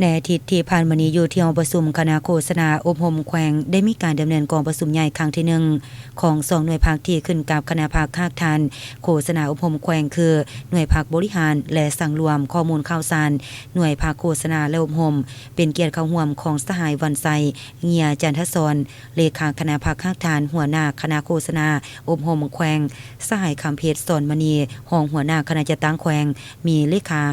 ในอาทิตย์ที่ผ่านมานี้อยู่ที่ห้องประชุมคณะโฆษณาอบรมแขวงได้มีการดำเนินกองประชุมใหญ่ครั้งที่1ของ2หน่วยภาคที่ขึ้นกับคณะภาคภาคทันโฆษณาอบรมแขวงคือหน่วยภาคบริหารและสั่งรวมข้อมูลข่าวสารหน่วยภาคโฆษณาและอบรมเป็นเกียรติเข้าร่วมของสหายวันไซเงียจันทศรเลขาคณะภาคภาคทันหัวหน้าคณะโฆษณาอบรมแขวงสหายคำเพชรสอนมณีรองหัวหน้าคณะจัดตั้งแขวงมีเลขา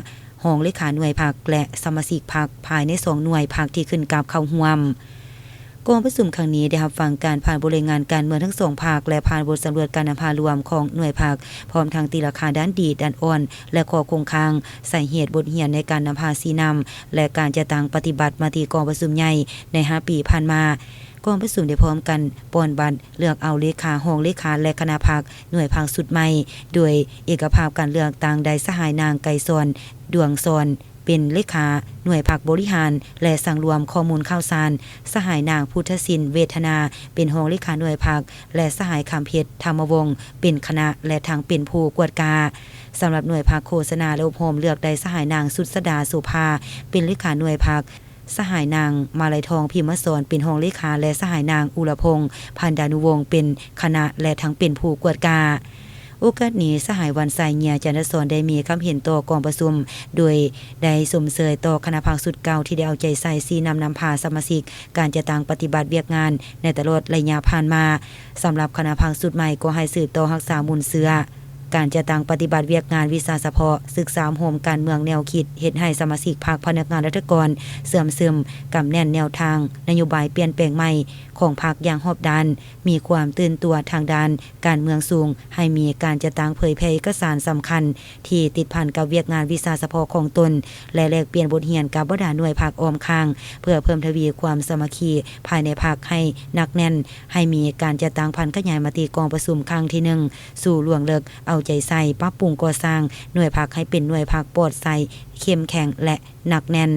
ห้องเลขาหน่วยภาคและสมาชิกภาคภายใน2หน่วยภาคที่ขึ้นกับเข้าร่วมกองประชุมครั้งนี้ได้รับฟังการผ่านบริงานการเมืองทั้ง2ภาคและผ่านบทสำรวจการนำพารวมของหน่วยภาคพร้อมทางตีราคาด้านดีด้านอ่อนและข้อคงค้างใส่เหตุบทเรียนในการนำพาสีนำและการจัดตั้งปฏิบัติมาที่กองประชุมใหญ่ใน5ปีผ่านมากองประชุมได้พร้อมกันป้อนบัตรเลือกเอาเลขาห้องเลขาและคณะภาคหน่วยภาคสุดใหม่โดยเอกภาพการเลือกต่างใดสหายนางไก่ซอนดวงซอนเป็นเลขาหน่วยภาคบริหารและสั่งรวมข้อมูลข่าวสารสหายนางพุทธศิลป์เวทนาเป็นห้องเลขาหน่วยภาคและสหายคำเพชรธรรมวงศ์เป็นคณะและทางเป็นผู้กวดกาสำหรับหน่วยภาคโฆษณาและอบรมเลือกได้สหายนางสุดสดาสุภาเป็นเลขาหน่วยภาคสหายนางมาลัยทองพิมพ์สอนเป็นห้องเลขาและสหายนางอุรพงษ์พันดานุวงศ์เป็นคณะและทั้งเป็นผู้กวดกาโอกาสนี้สหายวันไซเงียจันทศรได้มีคำเห็นต่อกองประชุมโดยได้สมเสยต่อคณะภาคสุดเก่าที่ได้เอาใจใส่ซีนำพาสมาชิกการจะต่างปฏิบัติเวียกงานในตลอดระยะผ่านมาสำหรับคณะภาคสุดใหม่ก็ให้สืบต่อรักษามูลเสือการจะต่างปฏิบัติเวียกงานวิชาเฉพาะศึกษาโฮมการเมืองแนวคิดเฮ็ดให้สมาชิกภาคพนักงานรัฐกรเสื่อมซึมกำแน่นแนวทางนโยบายเปลี่ยนแปลงใหม่ของพรรคอย่างรอบด้านมีความตื่นตัวทางด้านการเมืองสูงให้มีการจะต่างเผยแพร่เอกสารสำคัญที่ติดพันกับเวียกงานวิชาเฉพาะของตนและแลกเปลี่ยนบทเรียนกับบรรดาหน่วยภาคอ้อมข้างเพื่อเพิ่มทวีความสามัคคีภายในพรรคให้หนักแน่นให้มีการจะต่างพันขยายมติกองประชุมครั้งที่1สู่ล่วงเลิกเอาใจใส่ปรับปรุงก่อสร้างหน่วยภาคให้เป็นหน่วยภาคปลอดภัยเข้มแข็งและหนักแน่น